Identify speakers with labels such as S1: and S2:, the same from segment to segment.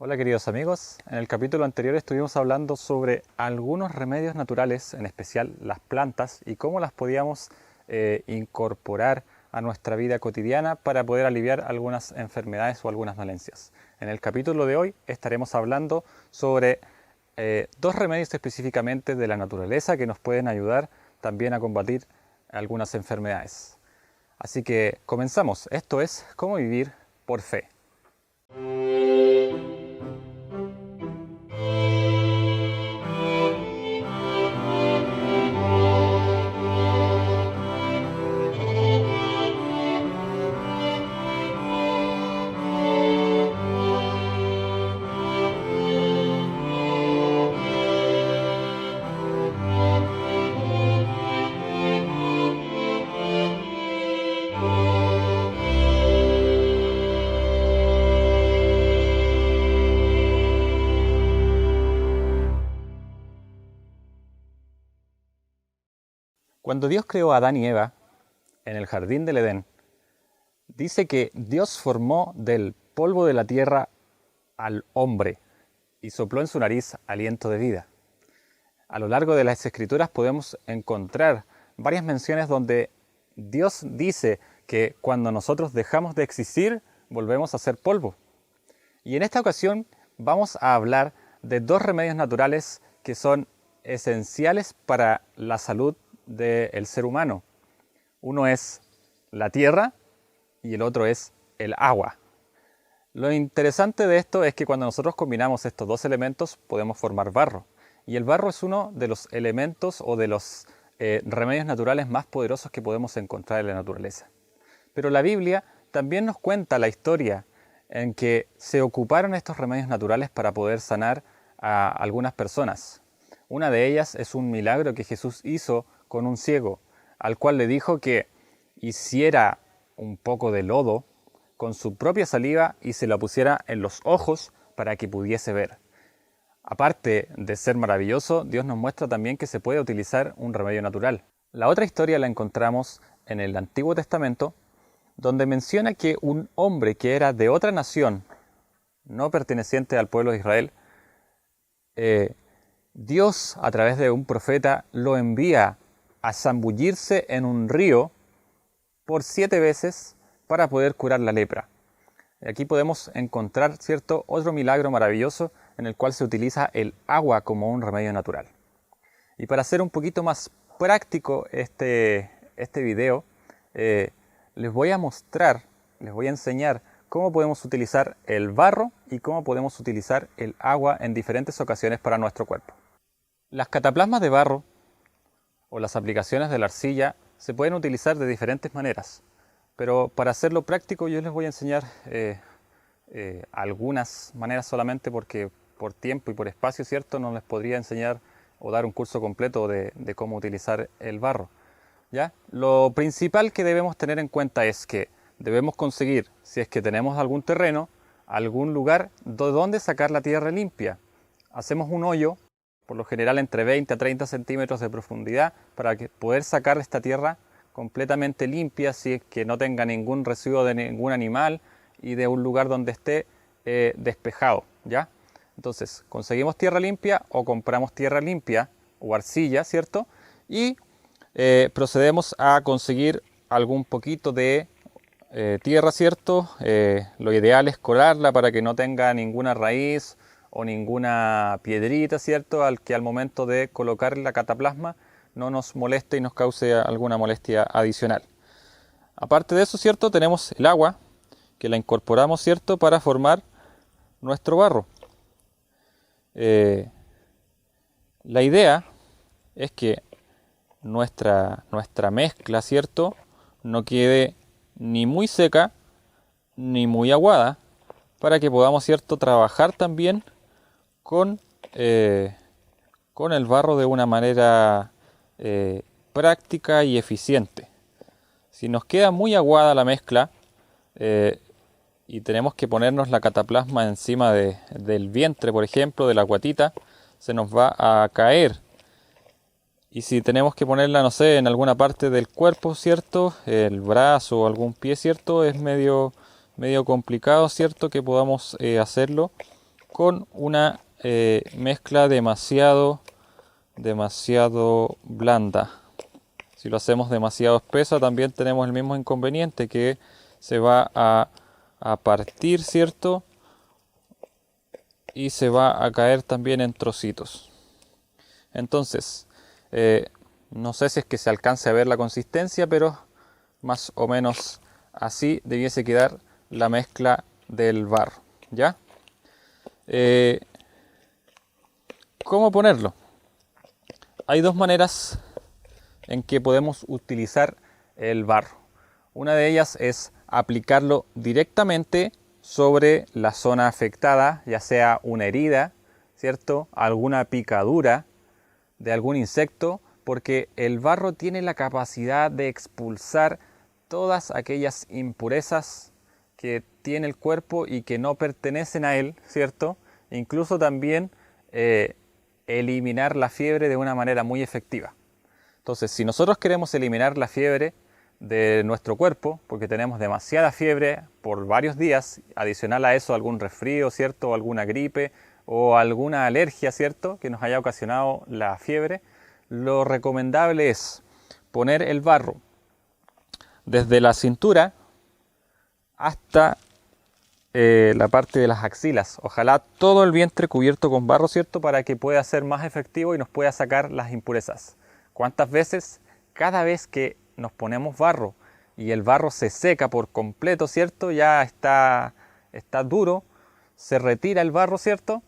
S1: Hola queridos amigos, en el capítulo anterior estuvimos hablando sobre algunos remedios naturales, en especial las plantas, y cómo las podíamos incorporar a nuestra vida cotidiana para poder aliviar algunas enfermedades o algunas dolencias. En el capítulo de hoy estaremos hablando sobre dos remedios específicamente de la naturaleza que nos pueden ayudar también a combatir algunas enfermedades. Así que comenzamos, esto es cómo vivir por fe. Cuando Dios creó a Adán y Eva en el jardín del Edén, dice que Dios formó del polvo de la tierra al hombre y sopló en su nariz aliento de vida. A lo largo de las Escrituras podemos encontrar varias menciones donde Dios dice que cuando nosotros dejamos de existir, volvemos a ser polvo. Y en esta ocasión vamos a hablar de dos remedios naturales que son esenciales para la salud del ser humano. Uno es la tierra y el otro es el agua. Lo interesante de esto es que cuando nosotros combinamos estos dos elementos podemos formar barro. Y el barro es uno de los elementos o de los remedios naturales más poderosos que podemos encontrar en la naturaleza. Pero la Biblia también nos cuenta la historia en que se ocuparon estos remedios naturales para poder sanar a algunas personas. Una de ellas es un milagro que Jesús hizo con un ciego, al cual le dijo que hiciera un poco de lodo con su propia saliva y se la pusiera en los ojos para que pudiese ver. Aparte de ser maravilloso, Dios nos muestra también que se puede utilizar un remedio natural. La otra historia la encontramos en el Antiguo Testamento, donde menciona que un hombre que era de otra nación, no perteneciente al pueblo de Israel, Dios a través de un profeta lo envía a zambullirse en un río por 7 veces para poder curar la lepra. Aquí podemos encontrar, ¿cierto?, otro milagro maravilloso en el cual se utiliza el agua como un remedio natural. Y para hacer un poquito más práctico este video, les voy a mostrar, les voy a enseñar cómo podemos utilizar el barro y cómo podemos utilizar el agua en diferentes ocasiones para nuestro cuerpo. Las cataplasmas de barro o las aplicaciones de la arcilla se pueden utilizar de diferentes maneras. Pero para hacerlo práctico yo les voy a enseñar algunas maneras solamente porque por tiempo y por espacio, ¿cierto?, no les podría enseñar o dar un curso completo de cómo utilizar el barro. ¿Ya? Lo principal que debemos tener en cuenta es que debemos conseguir, si es que tenemos algún terreno, algún lugar donde sacar la tierra limpia. Hacemos un hoyo, por lo general entre 20 a 30 centímetros de profundidad, para poder sacar esta tierra completamente limpia, si es que no tenga ningún residuo de ningún animal y de un lugar donde esté despejado, ¿ya? Entonces, conseguimos tierra limpia o compramos tierra limpia o arcilla, ¿cierto? Y procedemos a conseguir algún poquito de tierra, ¿cierto? Lo ideal es colarla para que no tenga ninguna raíz o ninguna piedrita, ¿cierto?, al momento de colocar la cataplasma no nos moleste y nos cause alguna molestia adicional. Aparte de eso, ¿cierto?, tenemos el agua, que la incorporamos, ¿cierto?, para formar nuestro barro. La idea es que nuestra mezcla, ¿cierto?, no quede ni muy seca ni muy aguada, para que podamos, ¿cierto?, trabajar también con el barro de una manera práctica y eficiente. Si nos queda muy aguada la mezcla y tenemos que ponernos la cataplasma encima del vientre, por ejemplo, de la guatita, se nos va a caer. Y si tenemos que ponerla, no sé, en alguna parte del cuerpo, ¿cierto?, el brazo o algún pie, ¿cierto?, es medio complicado, ¿cierto?, que podamos hacerlo con una mezcla demasiado blanda. Si lo hacemos demasiado espesa, también tenemos el mismo inconveniente, que se va a partir, ¿cierto? Y se va a caer también en trocitos. Entonces, no sé si es que se alcance a ver la consistencia, pero más o menos así debiese quedar la mezcla del barro, ¿ya? ¿Cómo ponerlo? Hay dos maneras en que podemos utilizar el barro. Una de ellas es aplicarlo directamente sobre la zona afectada, ya sea una herida, ¿cierto? Alguna picadura de algún insecto, porque el barro tiene la capacidad de expulsar todas aquellas impurezas que tiene el cuerpo y que no pertenecen a él, ¿cierto? Incluso también eliminar la fiebre de una manera muy efectiva. Entonces, si nosotros queremos eliminar la fiebre de nuestro cuerpo, porque tenemos demasiada fiebre por varios días, adicional a eso algún resfrío, ¿cierto? O alguna gripe o alguna alergia, ¿cierto? Que nos haya ocasionado la fiebre, lo recomendable es poner el barro desde la cintura hasta la parte de las axilas. Ojalá todo el vientre cubierto con barro, ¿cierto? Para que pueda ser más efectivo y nos pueda sacar las impurezas. ¿Cuántas veces? Cada vez que nos ponemos barro y el barro se seca por completo, ¿cierto? Ya está duro, se retira el barro, ¿cierto?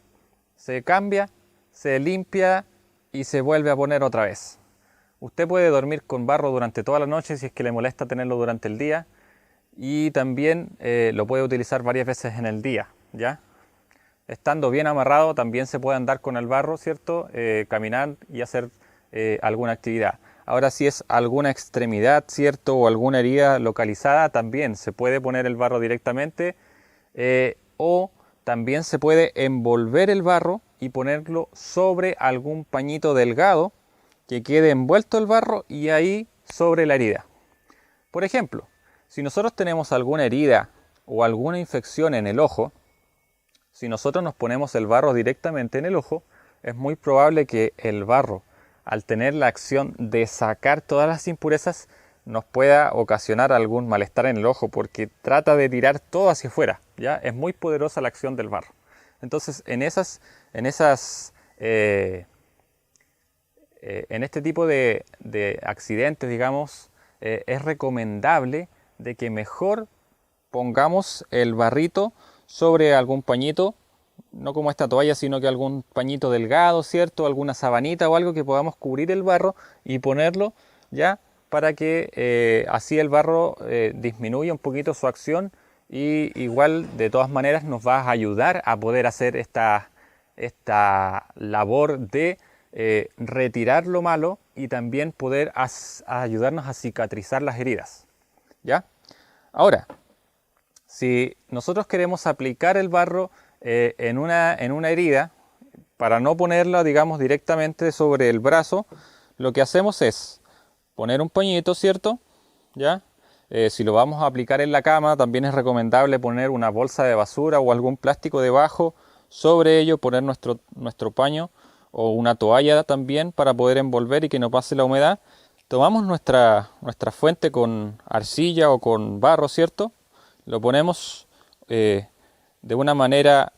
S1: Se cambia, se limpia y se vuelve a poner otra vez. Usted puede dormir con barro durante toda la noche si es que le molesta tenerlo durante el día, y también lo puede utilizar varias veces en el día, ¿ya? Estando bien amarrado también se puede andar con el barro, ¿cierto? Caminar y hacer alguna actividad. Ahora, si es alguna extremidad, ¿cierto? O alguna herida localizada, también se puede poner el barro directamente, o también se puede envolver el barro y ponerlo sobre algún pañito delgado que quede envuelto el barro y ahí sobre la herida. Por ejemplo, si nosotros tenemos alguna herida o alguna infección en el ojo, si nosotros nos ponemos el barro directamente en el ojo, es muy probable que el barro, al tener la acción de sacar todas las impurezas, nos pueda ocasionar algún malestar en el ojo, porque trata de tirar todo hacia afuera, ¿ya? Es muy poderosa la acción del barro. Entonces, en este tipo de accidentes, digamos, es recomendable de que mejor pongamos el barrito sobre algún pañito, no como esta toalla, sino que algún pañito delgado, ¿cierto? Alguna sabanita o algo que podamos cubrir el barro y ponerlo, ¿ya? Para que así el barro disminuya un poquito su acción, y igual de todas maneras nos va a ayudar a poder hacer esta labor de retirar lo malo y también poder ayudarnos a cicatrizar las heridas, ¿ya? Ahora, si nosotros queremos aplicar el barro en una herida, para no ponerla, digamos, directamente sobre el brazo, lo que hacemos es poner un pañito, ¿cierto? ¿Ya? Si lo vamos a aplicar en la cama, también es recomendable poner una bolsa de basura o algún plástico debajo, sobre ello poner nuestro paño o una toalla también para poder envolver y que no pase la humedad. Tomamos nuestra fuente con arcilla o con barro, ¿cierto? Lo ponemos de una manera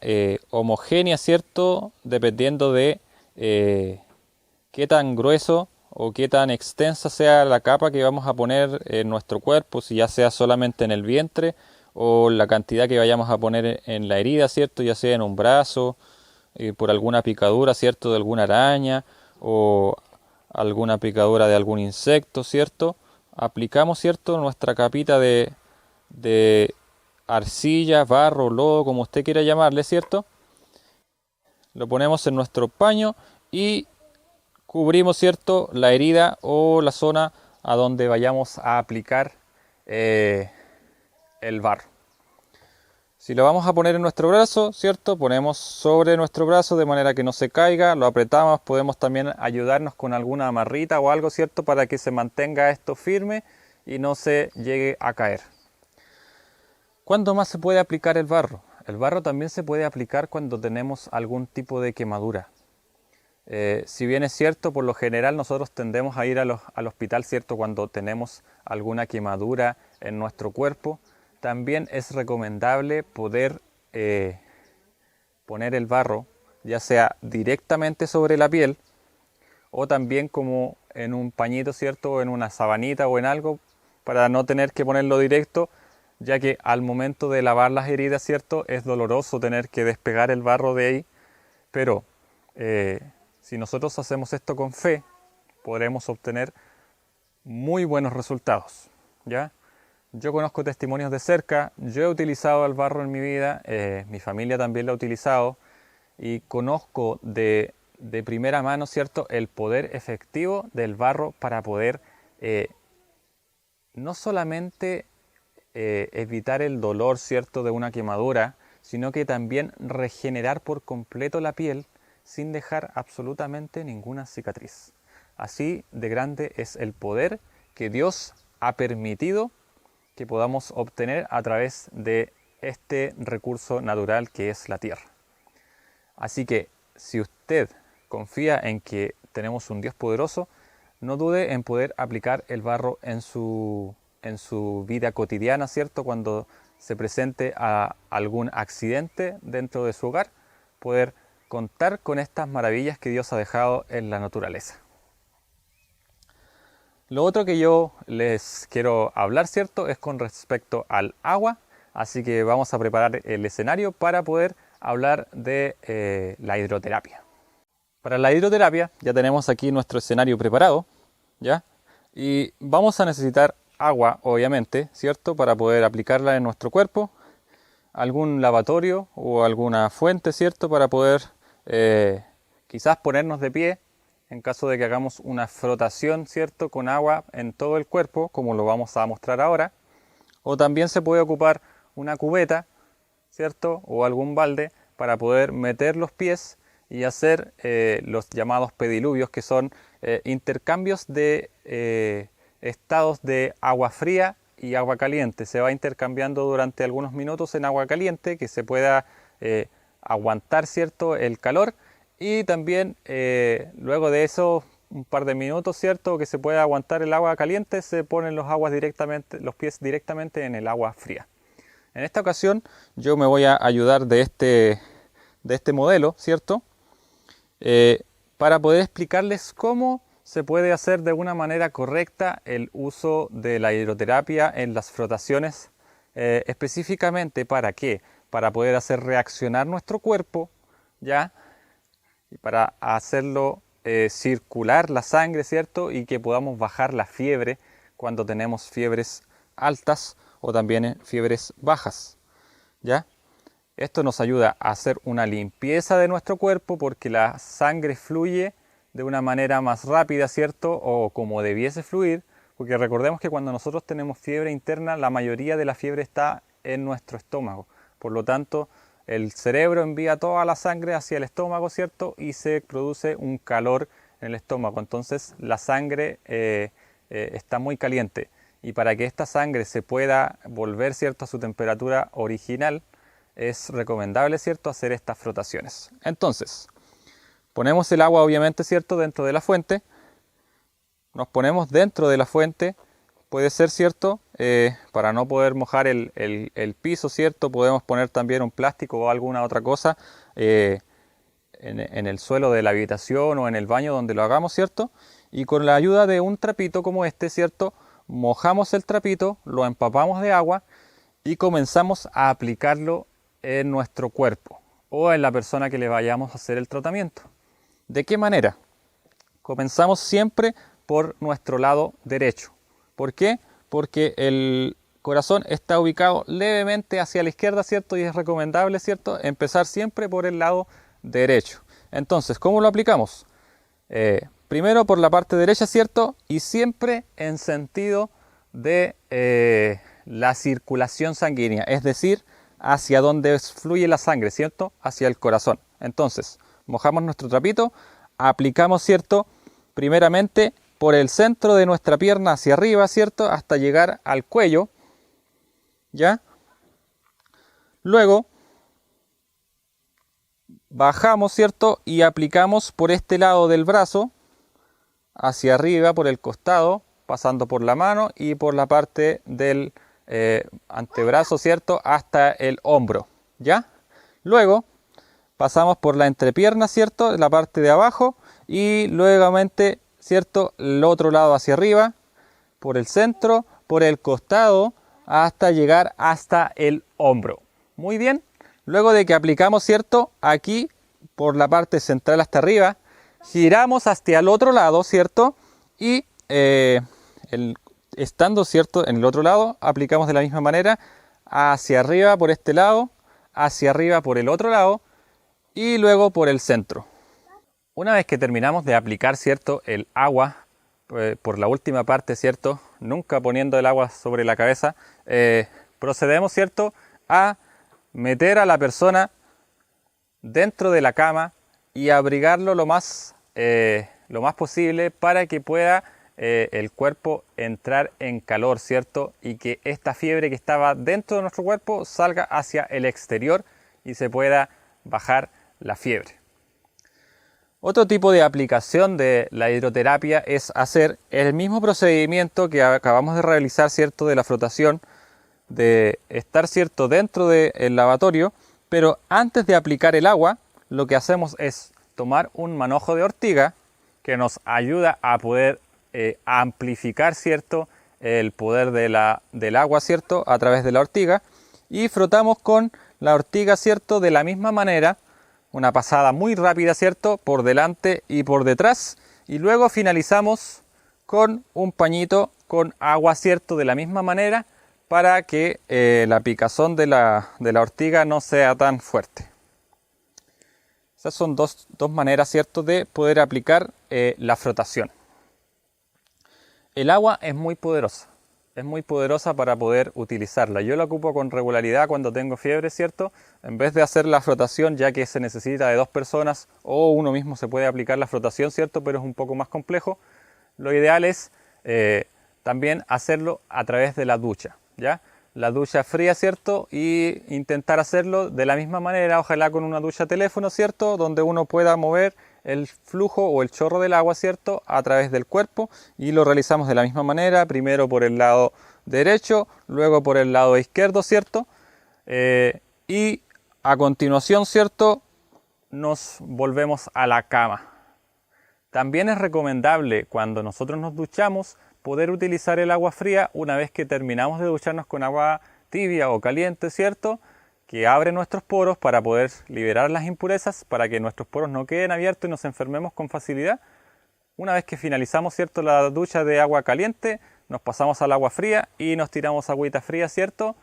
S1: homogénea, ¿cierto? Dependiendo de qué tan grueso o qué tan extensa sea la capa que vamos a poner en nuestro cuerpo, si ya sea solamente en el vientre o la cantidad que vayamos a poner en la herida, ¿cierto? Ya sea en un brazo, por alguna picadura, ¿cierto? De alguna araña o alguna picadura de algún insecto, ¿cierto? Aplicamos, ¿cierto? Nuestra capita de arcilla, barro, lodo, como usted quiera llamarle, ¿cierto? Lo ponemos en nuestro paño y cubrimos, ¿cierto?, la herida o la zona a donde vayamos a aplicar el barro. Si lo vamos a poner en nuestro brazo, ¿cierto?, ponemos sobre nuestro brazo de manera que no se caiga, lo apretamos, podemos también ayudarnos con alguna amarrita o algo, ¿cierto?, para que se mantenga esto firme y no se llegue a caer. ¿Cuándo más se puede aplicar el barro? El barro también se puede aplicar cuando tenemos algún tipo de quemadura. Si bien es cierto, por lo general nosotros tendemos a ir al hospital, ¿cierto?, cuando tenemos alguna quemadura en nuestro cuerpo, también es recomendable poder poner el barro, ya sea directamente sobre la piel o también como en un pañito, ¿cierto?, o en una sabanita o en algo, para no tener que ponerlo directo, ya que al momento de lavar las heridas, ¿cierto?, es doloroso tener que despegar el barro de ahí, pero si nosotros hacemos esto con fe, podremos obtener muy buenos resultados, ¿ya? Yo conozco testimonios de cerca, yo he utilizado el barro en mi vida, mi familia también lo ha utilizado, y conozco de primera mano, ¿cierto?, el poder efectivo del barro para poder no solamente evitar el dolor, ¿cierto?, de una quemadura, sino que también regenerar por completo la piel sin dejar absolutamente ninguna cicatriz. Así de grande es el poder que Dios ha permitido que podamos obtener a través de este recurso natural que es la tierra. Así que si usted confía en que tenemos un Dios poderoso, no dude en poder aplicar el barro en su vida cotidiana, ¿cierto? Cuando se presente a algún accidente dentro de su hogar, poder contar con estas maravillas que Dios ha dejado en la naturaleza. Lo otro que yo les quiero hablar, ¿cierto?, es con respecto al agua, así que vamos a preparar el escenario para poder hablar de la hidroterapia. Para la hidroterapia ya tenemos aquí nuestro escenario preparado, ¿ya? Y vamos a necesitar agua, obviamente, ¿cierto?, para poder aplicarla en nuestro cuerpo, algún lavatorio o alguna fuente, ¿cierto?, para poder quizás ponernos de pie en caso de que hagamos una frotación, ¿cierto?, con agua en todo el cuerpo, como lo vamos a mostrar ahora. O también se puede ocupar una cubeta, ¿cierto?, o algún balde para poder meter los pies y hacer los llamados pediluvios, que son intercambios de estados de agua fría y agua caliente. Se va intercambiando durante algunos minutos en agua caliente, que se pueda aguantar, ¿cierto?, el calor, y también luego de eso un par de minutos, ¿cierto?, que se pueda aguantar el agua caliente, se ponen los pies directamente en el agua fría. En esta ocasión yo me voy a ayudar de este modelo, ¿cierto?, para poder explicarles cómo se puede hacer de una manera correcta el uso de la hidroterapia en las frotaciones, específicamente ¿para qué? Para poder hacer reaccionar nuestro cuerpo, ¿ya?, y para hacerlo circular la sangre, ¿cierto?, y que podamos bajar la fiebre cuando tenemos fiebres altas o también fiebres bajas, ¿ya? Esto nos ayuda a hacer una limpieza de nuestro cuerpo porque la sangre fluye de una manera más rápida, ¿cierto?, o como debiese fluir, porque recordemos que cuando nosotros tenemos fiebre interna, la mayoría de la fiebre está en nuestro estómago. Por lo tanto, el cerebro envía toda la sangre hacia el estómago, ¿cierto?, y se produce un calor en el estómago. Entonces la sangre está muy caliente, y para que esta sangre se pueda volver, ¿cierto?, a su temperatura original, es recomendable, ¿cierto?, hacer estas frotaciones. Entonces, ponemos el agua, obviamente, ¿cierto?, dentro de la fuente. Nos ponemos dentro de la fuente. Puede ser, ¿cierto?, para no poder mojar el piso, ¿cierto?, podemos poner también un plástico o alguna otra cosa en el suelo de la habitación o en el baño donde lo hagamos, ¿cierto? Y con la ayuda de un trapito como este, ¿cierto?, mojamos el trapito, lo empapamos de agua y comenzamos a aplicarlo en nuestro cuerpo o en la persona que le vayamos a hacer el tratamiento. ¿De qué manera? Comenzamos siempre por nuestro lado derecho. ¿Por qué? Porque el corazón está ubicado levemente hacia la izquierda, ¿cierto? Y es recomendable, ¿cierto?, empezar siempre por el lado derecho. Entonces, ¿cómo lo aplicamos? Primero por la parte derecha, ¿cierto? Y siempre en sentido de la circulación sanguínea, es decir, hacia donde fluye la sangre, ¿cierto?, hacia el corazón. Entonces, mojamos nuestro trapito, aplicamos, ¿cierto?, primeramente por el centro de nuestra pierna hacia arriba, ¿cierto?, hasta llegar al cuello, ¿ya? Luego bajamos, ¿cierto? Y aplicamos por este lado del brazo, hacia arriba, por el costado, pasando por la mano y por la parte del antebrazo, ¿cierto? Hasta el hombro, ¿ya? Luego pasamos por la entrepierna, ¿cierto? La parte de abajo y nuevamente, ¿cierto? El otro lado hacia arriba, por el centro, por el costado, hasta llegar hasta el hombro. Muy bien. Luego de que aplicamos, ¿cierto? Aquí, por la parte central hasta arriba, giramos hacia el otro lado, ¿cierto? Y estando, ¿cierto? En el otro lado, aplicamos de la misma manera hacia arriba por este lado, hacia arriba por el otro lado y luego por el centro. Una vez que terminamos de aplicar, ¿cierto? El agua por la última parte, ¿cierto? Nunca poniendo el agua sobre la cabeza, procedemos, ¿cierto? A meter a la persona dentro de la cama y abrigarlo lo más posible para que pueda el cuerpo entrar en calor, ¿cierto? Y que esta fiebre que estaba dentro de nuestro cuerpo salga hacia el exterior y se pueda bajar la fiebre. Otro tipo de aplicación de la hidroterapia es hacer el mismo procedimiento que acabamos de realizar, ¿cierto? De la frotación, de estar, ¿cierto? Dentro del lavatorio, pero antes de aplicar el agua, lo que hacemos es tomar un manojo de ortiga que nos ayuda a poder amplificar, ¿cierto? El poder del agua, ¿cierto? A través de la ortiga, y frotamos con la ortiga, ¿cierto? De la misma manera, una pasada muy rápida, ¿cierto? Por delante y por detrás, y luego finalizamos con un pañito con agua, ¿cierto? De la misma manera, para que la picazón de la ortiga no sea tan fuerte. Esas son dos maneras, ¿cierto? De poder aplicar la frotación. El agua es muy poderosa para poder utilizarla. Yo la ocupo con regularidad cuando tengo fiebre, ¿cierto? En vez de hacer la frotación, ya que se necesita de 2 personas, o uno mismo se puede aplicar la frotación, ¿cierto? Pero es un poco más complejo. Lo ideal es también hacerlo a través de la ducha, ¿ya? La ducha fría, ¿cierto? Y intentar hacerlo de la misma manera, ojalá con una ducha teléfono, ¿cierto? Donde uno pueda mover el flujo o el chorro del agua, ¿cierto? A través del cuerpo, y lo realizamos de la misma manera, primero por el lado derecho, luego por el lado izquierdo, ¿cierto? Y a continuación, ¿cierto? Nos volvemos a la cama. También es recomendable cuando nosotros nos duchamos poder utilizar el agua fría una vez que terminamos de ducharnos con agua tibia o caliente, ¿cierto? Que abre nuestros poros para poder liberar las impurezas, para que nuestros poros no queden abiertos y nos enfermemos con facilidad. Una vez que finalizamos, ¿cierto? La ducha de agua caliente, nos pasamos al agua fría y nos tiramos agüita fría, ¿cierto?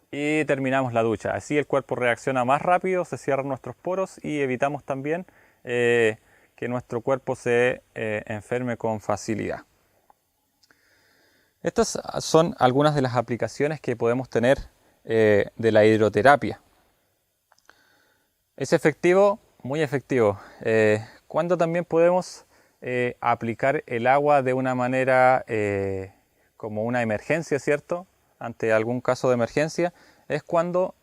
S1: Y terminamos la ducha. Así el cuerpo reacciona más rápido, se cierran nuestros poros y evitamos también que nuestro cuerpo se enferme con facilidad. Estas son algunas de las aplicaciones que podemos tener de la hidroterapia. Es efectivo, muy efectivo. ¿Cuándo también podemos aplicar el agua de una manera como una emergencia, ¿cierto? Ante algún caso de emergencia, es cuando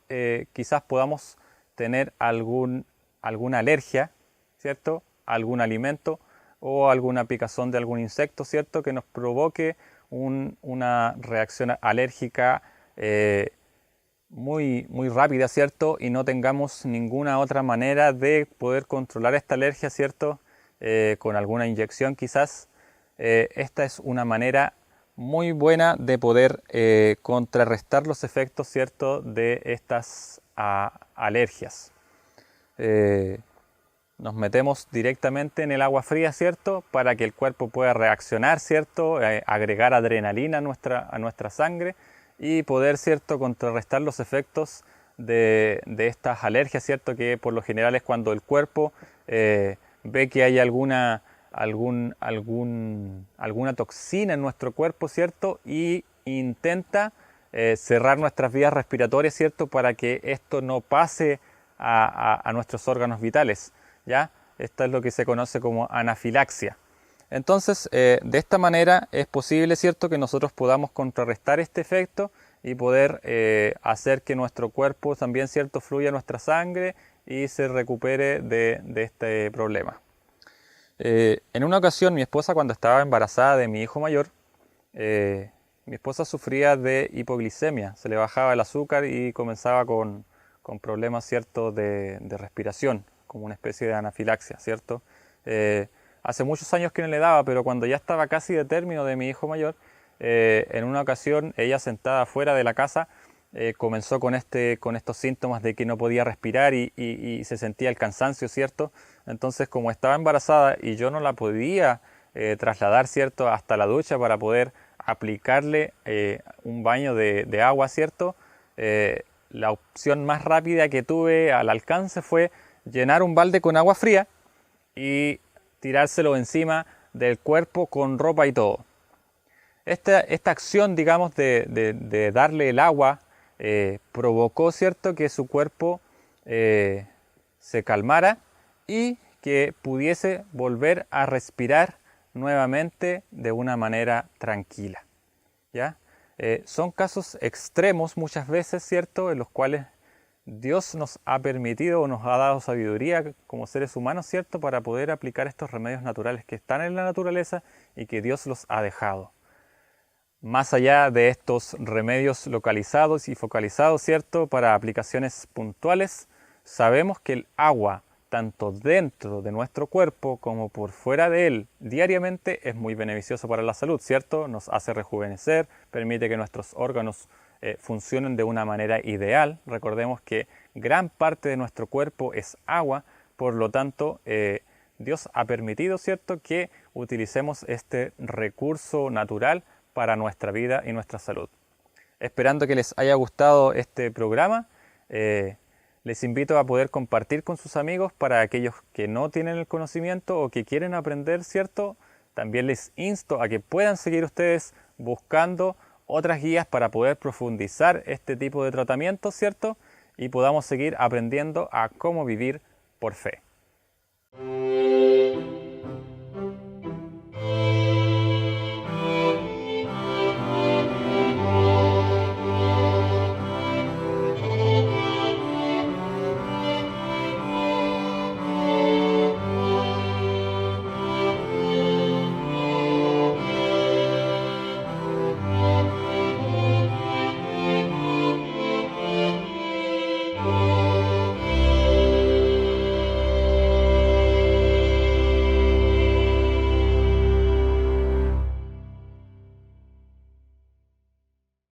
S1: quizás podamos tener alguna alergia, ¿cierto? Algún alimento o alguna picazón de algún insecto, ¿cierto? Que nos provoque una reacción alérgica muy rápida, ¿cierto? Y no tengamos ninguna otra manera de poder controlar esta alergia, ¿cierto? Con alguna inyección quizás. Esta es una manera muy buena de poder contrarrestar los efectos, ¿cierto? De estas alergias. Nos metemos directamente en el agua fría, ¿cierto? Para que el cuerpo pueda reaccionar, ¿cierto? Agregar adrenalina a nuestra sangre y poder, ¿cierto? Contrarrestar los efectos de estas alergias, ¿cierto? Que por lo general es cuando el cuerpo ve que hay alguna toxina en nuestro cuerpo, ¿cierto? Y intenta cerrar nuestras vías respiratorias, ¿cierto? Para que esto no pase a nuestros órganos vitales, ¿ya? Esto es lo que se conoce como anafilaxia. Entonces, de esta manera es posible, ¿cierto?, que nosotros podamos contrarrestar este efecto y poder hacer que nuestro cuerpo también, ¿cierto?, fluya nuestra sangre y se recupere de este problema. En una ocasión mi esposa, cuando estaba embarazada de mi hijo mayor, mi esposa sufría de hipoglicemia, se le bajaba el azúcar y comenzaba con problemas, ¿cierto?, de respiración, como una especie de anafilaxia, ¿cierto? Hace muchos años que no le daba, pero cuando ya estaba casi de término de mi hijo mayor, en una ocasión ella sentada fuera de la casa comenzó con estos síntomas de que no podía respirar y se sentía el cansancio, ¿cierto? Entonces, como estaba embarazada y yo no la podía trasladar, ¿cierto?, hasta la ducha para poder aplicarle un baño de agua, ¿cierto? La opción más rápida que tuve al alcance fue llenar un balde con agua fría y tirárselo encima del cuerpo con ropa y todo. Esta acción, digamos, de darle el agua provocó, ¿cierto?, que su cuerpo se calmara y que pudiese volver a respirar nuevamente de una manera tranquila, ¿ya? Son casos extremos muchas veces, ¿cierto?, en los cuales Dios nos ha permitido o nos ha dado sabiduría como seres humanos, ¿cierto?, para poder aplicar estos remedios naturales que están en la naturaleza y que Dios los ha dejado. Más allá de estos remedios localizados y focalizados, ¿cierto?, para aplicaciones puntuales, sabemos que el agua, tanto dentro de nuestro cuerpo como por fuera de él, diariamente es muy beneficioso para la salud, ¿cierto? Nos hace rejuvenecer, permite que nuestros órganos funcionen de una manera ideal. Recordemos que gran parte de nuestro cuerpo es agua, por lo tanto, Dios ha permitido, ¿cierto?, que utilicemos este recurso natural para nuestra vida y nuestra salud. Esperando que les haya gustado este programa, les invito a poder compartir con sus amigos para aquellos que no tienen el conocimiento o que quieren aprender, ¿cierto? También les insto a que puedan seguir ustedes buscando otras guías para poder profundizar este tipo de tratamientos, ¿cierto? Y podamos seguir aprendiendo a cómo vivir por fe.